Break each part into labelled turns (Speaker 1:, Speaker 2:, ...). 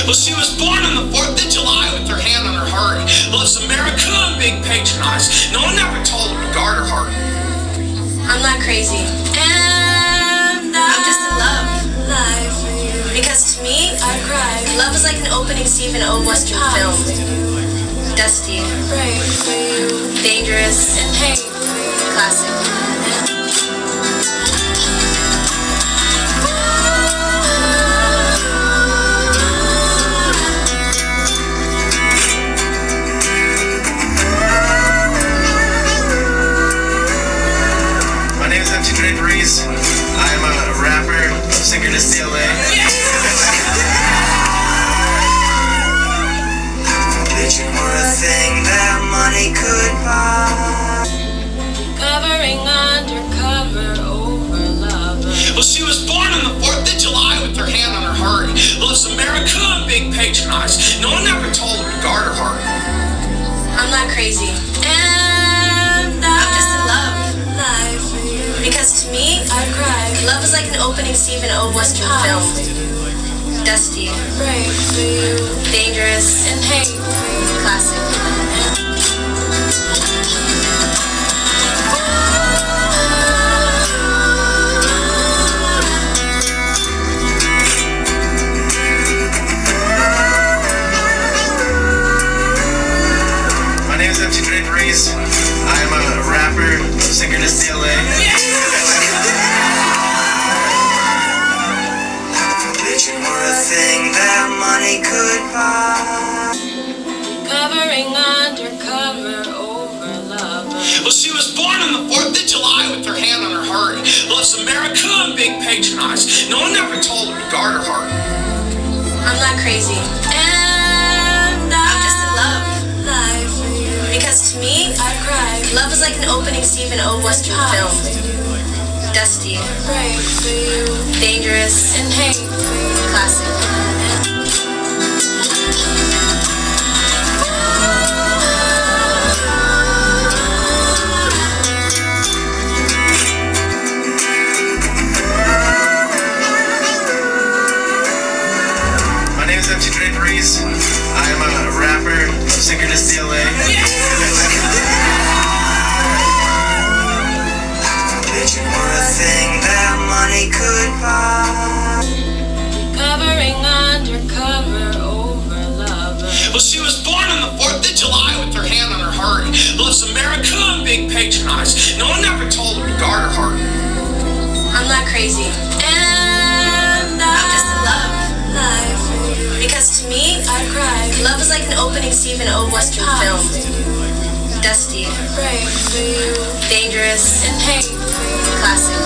Speaker 1: Well, she was born on the 4th of July with her hand on her heart. Loves America and being patronized. No one ever told her to guard her heart.
Speaker 2: I'm not crazy. And I'm just in love. Because to me, I cry. Love is like an opening scene in an old Western film. Dusty, dangerous, and hey, classic.
Speaker 3: I'm a rapper, singer to CLA. Vision were a thing that money could buy.
Speaker 2: Covering undercover over love.
Speaker 1: Well, she was born on the 4th of July with her hand on her heart. Loves America and being patronized. No one ever told her to guard her heart.
Speaker 2: I'm not crazy. And I'm just in love. Because to me, I cry. Love is like an opening scene in an old Western film. Dusty, dangerous, and hey, classic.
Speaker 3: My name is MC Draperies. I'm a rapper, singer to CLA. Vision were a thing that money could buy.
Speaker 2: Covering undercover over love.
Speaker 1: Well, she was born on the 4th of July with her hand on her heart. Loves America and being patronized. No one ever told her to guard her heart.
Speaker 2: I'm not crazy. And I'm just in love. Because to me, I cry. Love is like an opening scene in an old Western film. Dusty, dangerous, and hey, classic.
Speaker 3: My name is MC Draperies. I'm a rapper, singer to CLA. Vision were a thing that money could buy.
Speaker 2: Covering undercover over love.
Speaker 1: Well, she was born on the 4th of July with her hand on her heart. Loves America and being patronized. No one ever told her to guard her heart.
Speaker 2: I'm not crazy. And I'm just in love. Because to me, I cry. Love is like an opening scene in an old Western film. Dusty, dangerous, and hey, classic.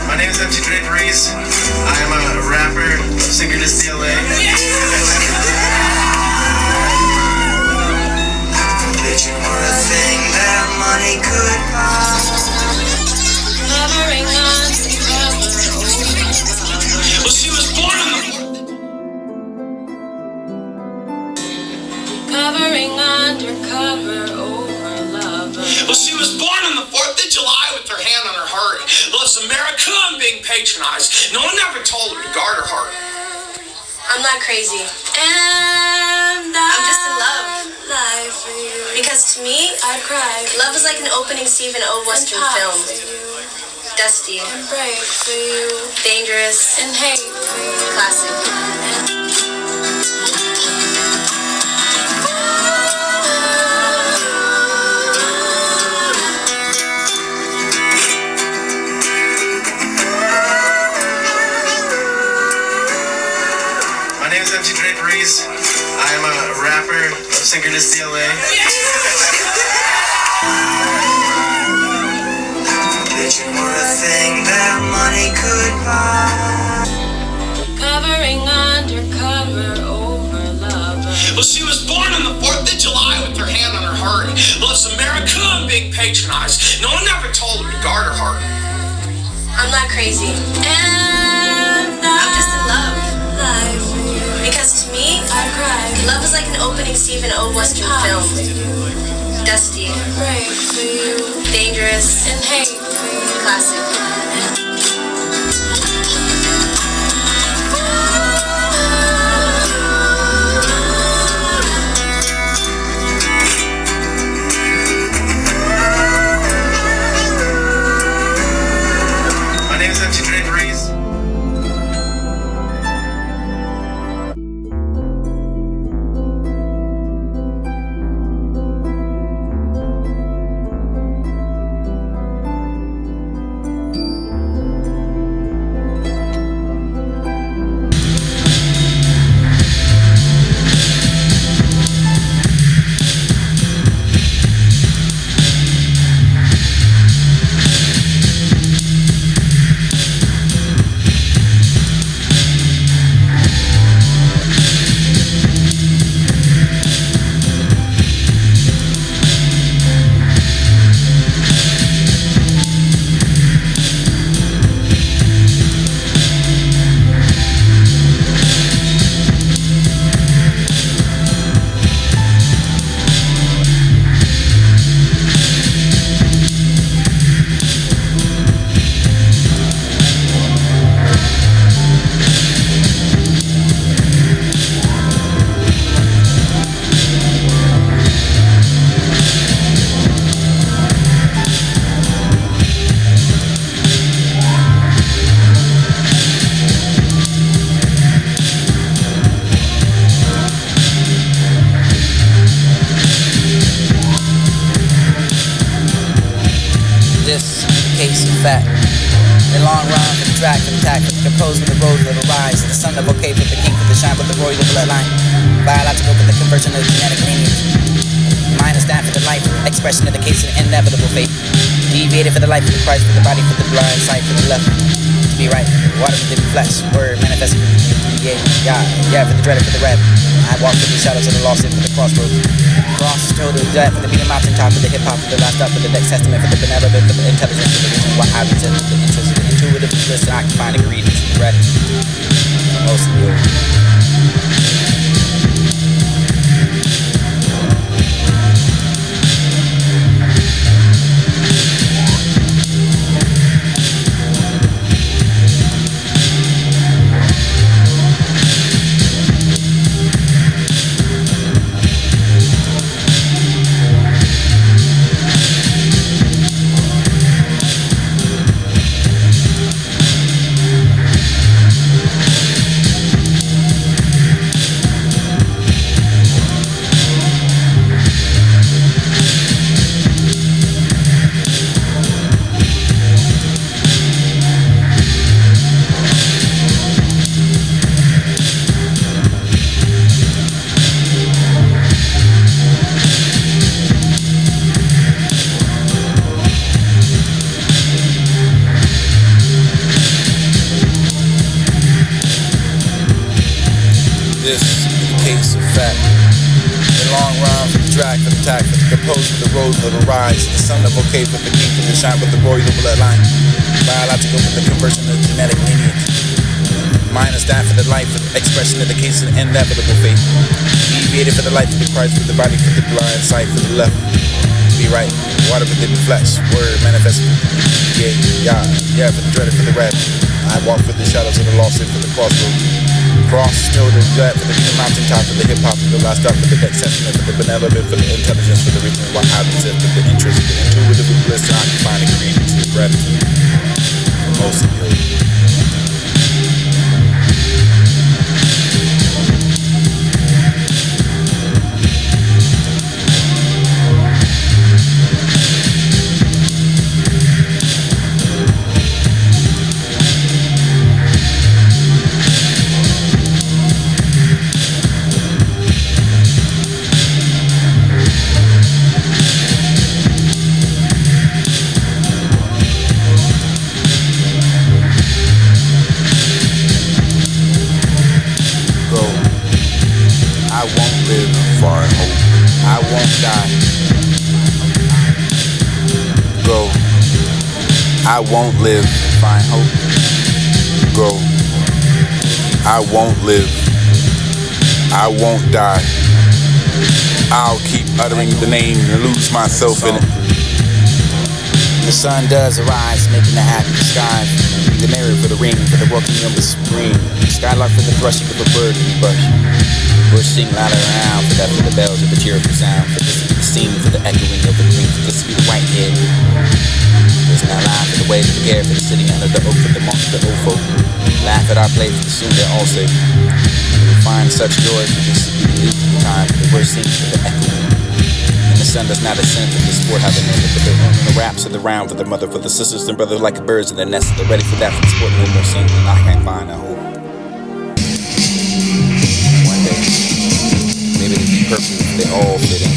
Speaker 3: My name is MC Draperies. I'm a rapper, singer to CLA. Vision were a thing that money could buy.
Speaker 2: Covering undercover over love.
Speaker 1: Well, she was born on the
Speaker 2: Covering undercover over love.
Speaker 1: Well, she was born on the 4th of July with her hand on her heart. Loves America and being patronized. No one ever told her to guard her heart.
Speaker 2: I'm not crazy. And I'm just in love. Because to me, I cry. Love is like an opening scene in an old Western film. Dusty, dangerous, and hey, classic.
Speaker 3: My name is MC Draperies. I'm a rapper, singer to CLA. Vision were a thing that money could buy.
Speaker 2: Covering undercover over love.
Speaker 1: Well, she was born on the 4th of July with her hand on her heart. Loves America and being patronized. No one ever told her to guard her heart.
Speaker 2: I'm not crazy. And I'm just in love. Because to me, an opening Stephen O. Western film. Dusty. Right for you. Dangerous. And hate. Classic.
Speaker 3: My name is MC Dre Breeze.
Speaker 4: The long run for the track, for the tack, for the compose, for the road, for the rise. The son of okay, for the king, for the shine, for the royal bloodline. Biological for the conversion of the genetic lineage. Mind is stand for the life, expression of the case of inevitable fate. Deviated for the life of the Christ, for the body, for the blind sight, for the left. To be right, water for the flesh, word manifested for the yeah, for the dread, for the rev. I walk through the shadows of the lost, for the crossroads. Cross, total death, for the beating mountain top, for the hip hop, for the last up, for the next testament, for the benevolent, for the intelligence, for the reason why I resist, for the interest, for the intuitive, listen, I can find ingredients, gratitude, most of you. This is the case of fact. The long run for the track, for the tack, for the compose, for the road, for the rise. The son of okay, for the king, for the shine, for the royal bloodline. Biological for the conversion of the genetic lineage. Mind is stand for the life, for the expression of the case of inevitable fate. Deviated for the life of the Christ, for the body, for the blind sight, for the left. To be right, water within the flesh, word manifested. Yeah, for the dread, for the red. I walk through the shadows of the lost, for the crossroads. Cross, total death, for the beating mountain top, for the hip hop, for the last up, for the next testament, for the benevolent, for the intelligence, for the reason why I resist, for the interest, for the intuitive bliss, I can find ingredients, gratitude, most of you. I won't die. Go. I won't live. Find hope. Go. I won't live. I won't die. I'll keep uttering the name and lose myself in it.
Speaker 5: The sun does arise, making the happy skies. The mirror for the ring, for the walking of the spring. Skylark for the thrusting of a bird in the bush. Bush sing louder around, for that for the bells of the cheerful sound. For this to be the scene, for the echoing of the green. For this to be the white head. There's now life for the wave of the air, for the city under the oak, for the monk, for the old folk. Laugh at our play, for the soon they all say. We find such joy, for this to be the youth of the time. For the worst scene, for the echoing. The sun does not ascend for the sport having ended, but they're running the raps of the round for their mother, for the sisters and brothers like birds in their nests. They're ready for that for the sport, no more scene. I can't find a hope. One day, maybe it'll be perfect if they all fit in.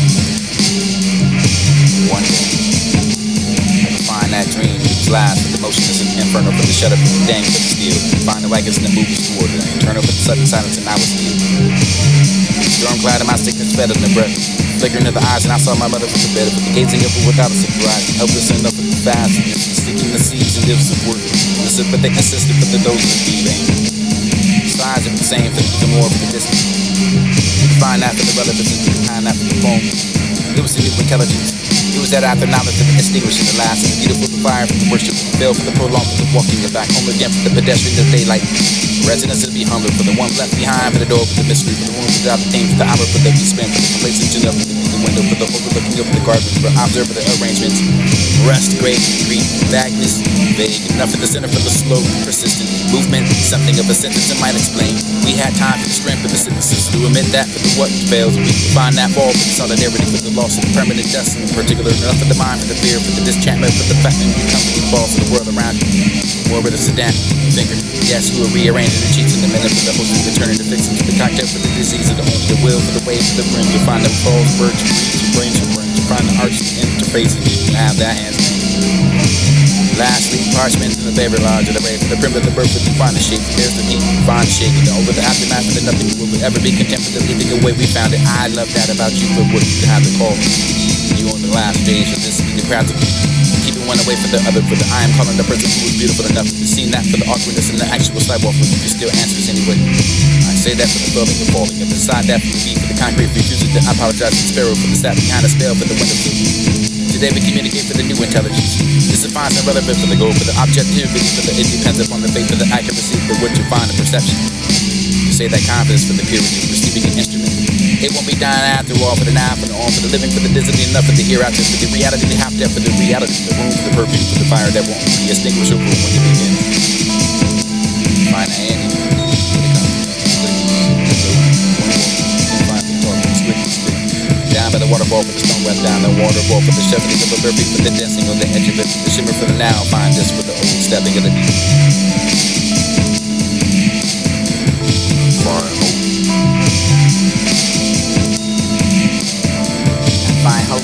Speaker 5: One day, I can find that dream whose last with the motionless and inferno for the shut up of the dang but steel. Find the wagons in the movies toward it, turn over the sudden silence and I was still. Storm cloud in my sickness fed in the breath. Flickering of the eyes, and I saw my mother from the bed, but the gazing of her without a surprise, helpless enough with the fast, and sticking the seeds and lips of work. The sympathetic assistant for the doses of feeding. Size are the same, for the more for the distance. You can find out for the relevance and behind that for the phone. It was a new intelligence. It was that after knowledge that extinguishing the last, and the beautiful fire for the worship, the bell for the prolonged, for the walking, the back home again for the pedestrian of daylight. Residents will be hungry for the one left behind, for the door, for the mystery, for the room without the thing, for the hour, for the be spent, for the complacent enough, for the window, for the overlooking of the garden, for observe for the arrangements. Rest, great, grief, vagueness, vague, enough at the center for the slow, persistent movement, something of a sentence that might explain. We had time for the strength of the sentences to admit that for the what fails. We can find that fall for the solidarity, for the loss of the permanent dust, in particular, enough for the mind, for the fear, for the disenchantment, for the fact that you come to the balls of the world around you. More with a sedan finger, yes, who are rearranging the cheeks in the minute for the host of the turning to fixing to the cocktail for the disease of the home, the will for the way for the brim, to find them falls, birds, your brains, to find the arch interface and you can have that hands. Lastly, parchment in the favorite lodge of the brave, for the prim of the birth with the finest shape. There's the heat, find the shake, and the over the aftermath of the nothing will ever be content with the leaving away we found it. I love that about you, but what you have to call you on the last days for this to be the practical. Keeping one away for the other, for the I am calling the person who is beautiful enough to see that for the awkwardness and the actual sidewalk, but you still answers anyway. I say that for the building and falling, and beside that for the beat, for the concrete refusing to apologize to the sparrow, for the sap behind the spell, for the window. Today we communicate for the new intelligence. This is fine and relevant for the goal, for the objectivity, for the it depends upon the faith, for the accuracy, for what you find in perception. To say that confidence for the purity of receiving an instrument. It won't be dying after all, for the now, for the on, for the living, for the dizzy enough, for the hereafter, for the reality, the half death, for the reality, the room, for the perfume, for the fire that won't be extinguishable when it begins. Find the ending. Down by the waterfall, for the stone wet down the waterfall, for the shepherding of a berry, for the dancing on the edge of it, for the shimmer for the now, find this for the old stepping of the deep. Find hope.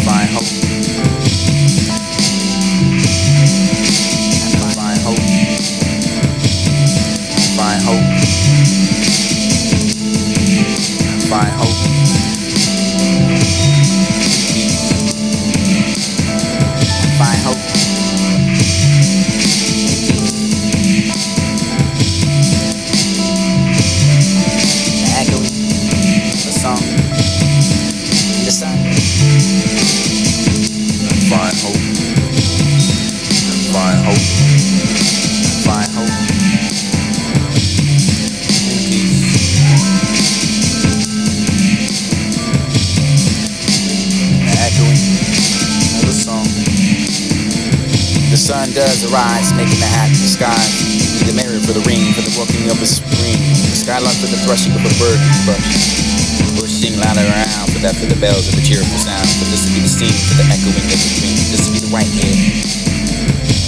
Speaker 5: Find hope. Find hope. Find hope. Find hope. Find hope. Echoing the song, the sun. Find hope. Find hope. Find hope. The sun does arise, making the happy sky. The mirror for the ring, for the walking of a spring. The skylark for the thrusting of a bird in the bush. Bush sing louder around, for that for the bells of a cheerful sound. For this to be the scene, for the echoing of the dream. For this to be the white head.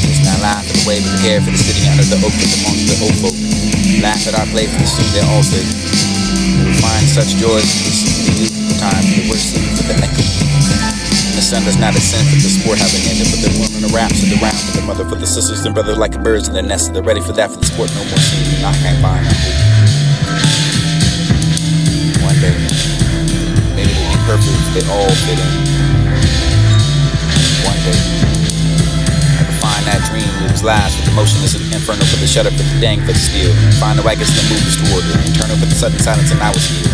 Speaker 5: There's now life for the wave of the air, for the sitting under the oak, for the monk, the old folk. Laugh at our play, for the soon they all say. We find such joys for this to be the youth of the time, for the worst scene, for the echo. The sun does not ascend for the sport having ended, but they're warming the raps of the round for the mother, for the sisters and brothers like birds in their nests. They're ready for that for the sport, no more scene. I can't find a hope. One day, maybe it'll be perfect if they all fit in. One day, I can find that dream whose dreams last with the motionless inferno for the shudder for the dang for the steel. Find the wagons and the movers toward it. Turn over the sudden silence and I was here.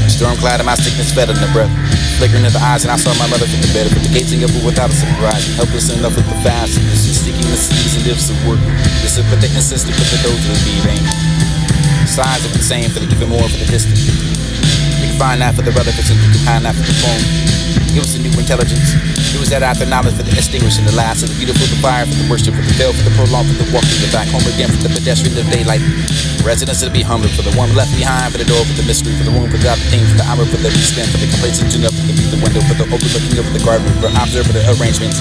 Speaker 5: Storm cloud and my sickness fed in the breath. Flickering in the eyes and I saw my mother from the bed. But the gazing up without a surprise. Helpless enough with the fastness. Sticking the seas and ifs of work. This is for the insistent for the those of the being. Size of the same for the even more for the distant. You can find that for the relevance and you can find that for the phone. It was a new intelligence. It was that after knowledge for the extinguishing the last of the beautiful, the fire for the worship, for the veil, for the prolonged, for the walking, the back home again, for the pedestrian of daylight. Residents to be humble, for the one left behind, for the door, for the mystery, for the room, for the other things, for the hour, for the spend, for the complacent tune up, for the window, for the overlooking of the garden, for the observer, the arrangements.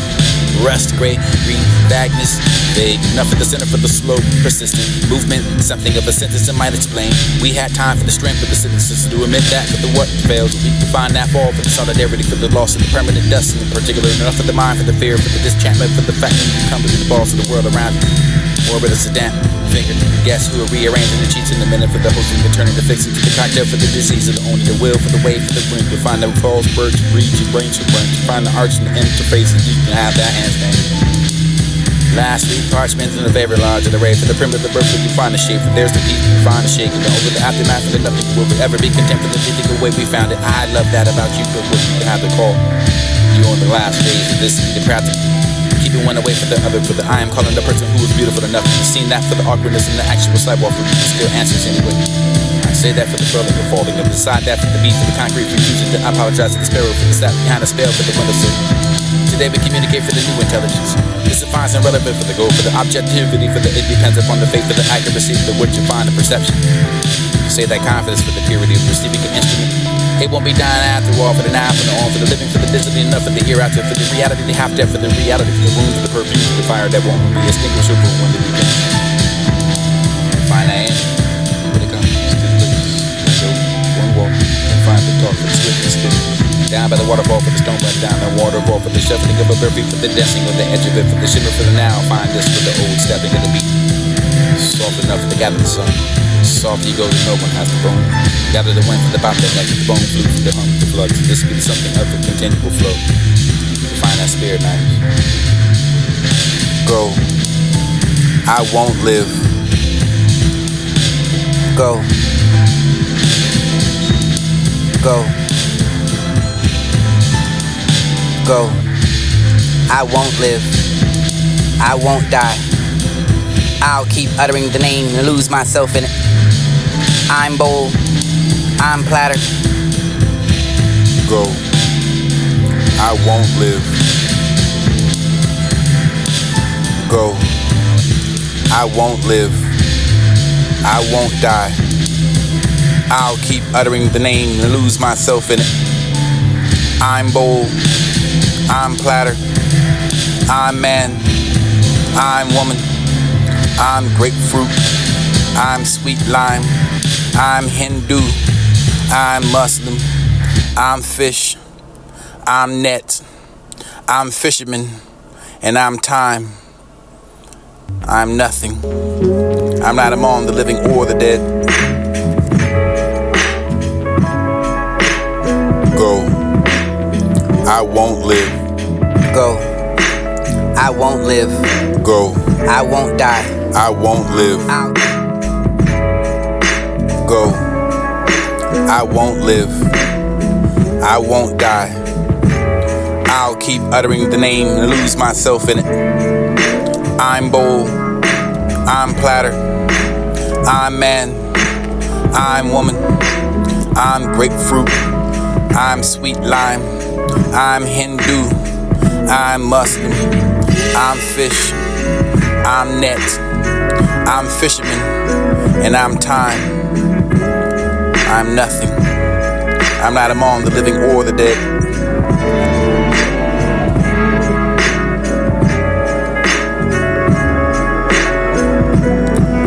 Speaker 5: Rust, gray, green, vagueness, vague, enough at the center for the slow, persistent movement, something of a sentence that might explain. We had time for the strength of the citizens to admit that, for the what fails, we can find that fall, for the solidarity, for the loss of the permanent dust, in particular, enough for the mind, for the fear, for the disenchantment, for the fact that you come to the balls of the world around you. Orbit a sedan, finger, guess who are rearranging the cheats in the minute for the hosting, the turning, the fixing to the cocktail, for the disease of the only, the will, for the wave, for the brink. You'll find the falls, birds, reach, your brain, to find the arch and the interface, and you can have that handstand. Lastly, parchment in the very large of the ray for the primitive, the birth, you find the shape, and there's the peak, you find the shake, and over the aftermath of the nothing will ever be content for the physical way we found it. I love that about you, but what you have to call you on the last days of this, the practice. Keeping one away for the other, for the I am calling the person who is beautiful enough. You've seen that for the awkwardness and the actual sidewalk, but you still answers anyway. I say that for the furling and falling, and decide that for the beat, for the concrete refusing to apologize to the sparrow, for the sap behind the spell, for the windowsill. Today we communicate for the new intelligence. This defines and relevant for the goal, for the objectivity, for the it depends upon the faith, for the accuracy, for the what you find, the perception. You say that confidence for the purity of receiving an instrument. It won't be dying after all, for the now, for the on, for the living, for the discipline enough, for the hereafter, for the reality, the half-death, for the reality, for the room, for the perfume, for the fire that won't be extinguishable when they begin. Find that end, when it comes to the lips. So, one walk, and find the talk, for the swift and spin. Down by the waterfall, for the stone, run down the waterfall, for the shuffling of a bird beat, for the dancing on the edge of it, for the shimmer, for the now. Find this for the old stepping of the beat. Soft enough to gather the sun. Soft ego that no one has to bone. Gather the wind for the bop that neck, the bone flew for the hum, the floods. This be something of a continual flow. You can find that spirit night.
Speaker 4: Go. I won't live. Go. Go. Go. I won't live. I won't die. I'll keep uttering the name and lose myself in it. I'm bold. I'm platter. Go. I won't live. Go. I won't live. I won't die. I'll keep uttering the name and lose myself in it. I'm bold. I'm platter. I'm man. I'm woman. I'm grapefruit. I'm sweet lime. I'm Hindu. I'm Muslim. I'm fish. I'm net. I'm fisherman. And I'm time. I'm nothing. I'm not among the living or the dead. Go. I won't live. Go. I won't live. Go. I won't die. I won't live. Go. I won't live. I won't die. I'll keep uttering the name and lose myself in it. I'm bold. I'm platter. I'm man. I'm woman. I'm grapefruit. I'm sweet lime. I'm Hindu. I'm Muslim. I'm fish. I'm net. I'm fisherman. And I'm time. I'm nothing. I'm not among the living or the dead.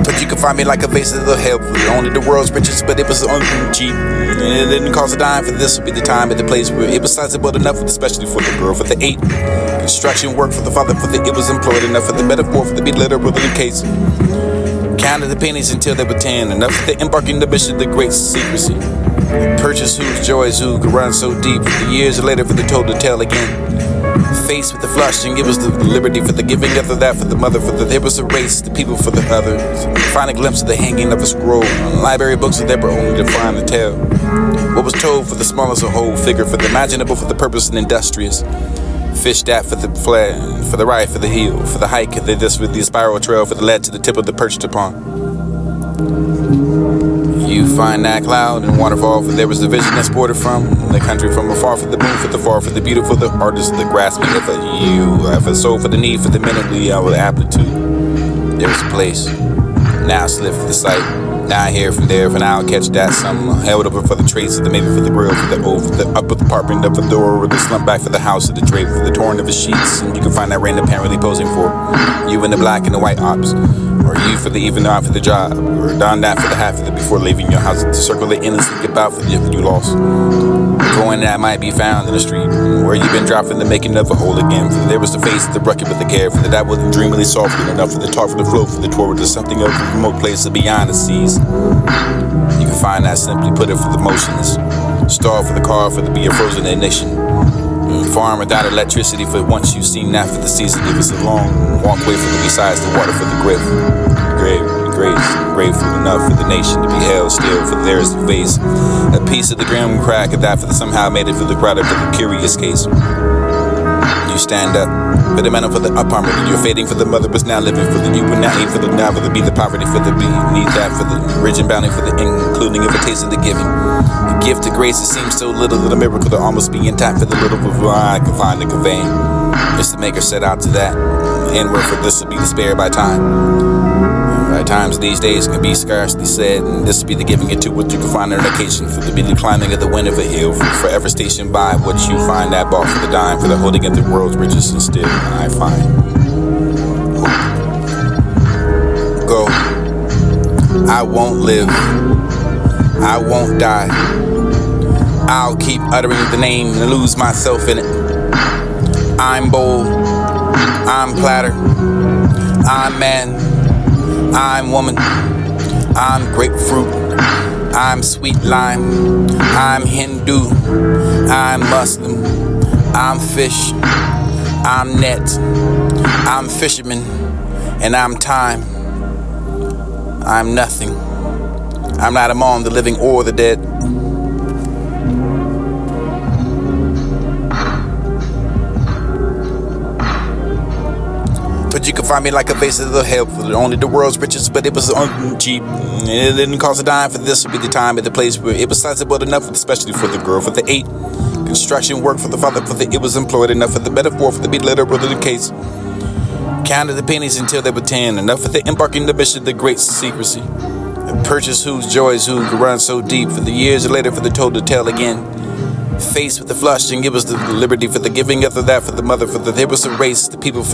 Speaker 4: But you can find me like a vase of the help. Only the world's richest, but it was cheap. And it didn't cost a dime, for this would be the time and the place where it was sizable enough, especially for the girl, for the 8. Construction work for the father, for the it was employed enough for the metaphor, for the be literal in the case. Counted the pennies until they were 10, enough for the embarking the mission, the great secrecy. Purchase whose joys who could run so deep, for the years later for the told to tell again. Faced with the flushing, it was the liberty for the giving of that for the mother, for the there was a race, the people for the others. Find a glimpse of the hanging of a scroll. Library books that were only to find the tale. What was told for the small as a whole figure, for the imaginable, for the purpose and industrious. Fished at for the flare, for the right, for the heel, for the hike, with the spiral trail, for the lead to the tip of the perched upon. You find that cloud and waterfall, for there was the vision that sported from the country from afar, for the moon, for the far, for the beautiful, the artist, the grasping of you have a soul for the need, for the minutely hour aptitude. There was a place, now slip for the sight, now I hear from there, for now I'll catch that some held over for the trace of the maybe for the grill, for the over the up with the apartment of the door, or the slump back for the house of the drape, for the torn of the sheets, and you can find that rain apparently posing for you in the black and the white ops. Or you for the even on for the job, or don that for the half of it before leaving your house to circle it endlessly about for the you lost. Going that might be found in the street, where you've been dropped in the making of a hole again. For there was the face, the bucket with the care, for that wasn't dreamily soft enough for the talk, for the flow, for the tour, to something of a remote place of beyond the seas. You can find that simply put it for the motionless, stall for the car, for the be a frozen ignition. Farm without electricity, for once you've seen that for the season, it was a long walkway for the besides the water for the grave, grateful enough for the nation to be held still, for there is the face, a piece of the grim crack of that for the somehow made it for the crowd of the curious case. You stand up, for the mantle for the up armor, you're fading for the mother was now living for the you would not eat for the now for the be the poverty for the beneath that for the rich and bounty for the including of a taste of the giving. The gift of grace, it seems so little that a miracle to almost be intact for the little of I can find the conveying. Just the maker set out to that inward for this will be the spare by time. By times these days can be scarcely said, and this will be the giving it to what you can find on occasion for the be the climbing of the wind of a hill, for forever stationed by what you find that bought for the dime, for the holding of the world's riches, and still I find go. I won't live, I won't die, I'll keep uttering the name and lose myself in it. I'm bold, I'm platter, I'm man, I'm woman, I'm grapefruit, I'm sweet lime, I'm Hindu, I'm Muslim, I'm fish, I'm net, I'm fisherman, and I'm time. I'm nothing. I'm not among the living or the dead. But you can find me like a vase of the help for only the world's riches, but it was cheap. It didn't cost a dime, for this would be the time and the place where it was sizable enough, especially for the girl, for the 8. Construction work for the father, for the it was employed enough for the metaphor, for the be literal of the case. Counted the pennies until they were 10, enough for the embarking the mission, the great secrecy. And purchase whose joys who could run so deep, for the years later for the told to tell again. Faced with the flushing, it was the liberty for the giving of that for the mother, for the there was a race, the people for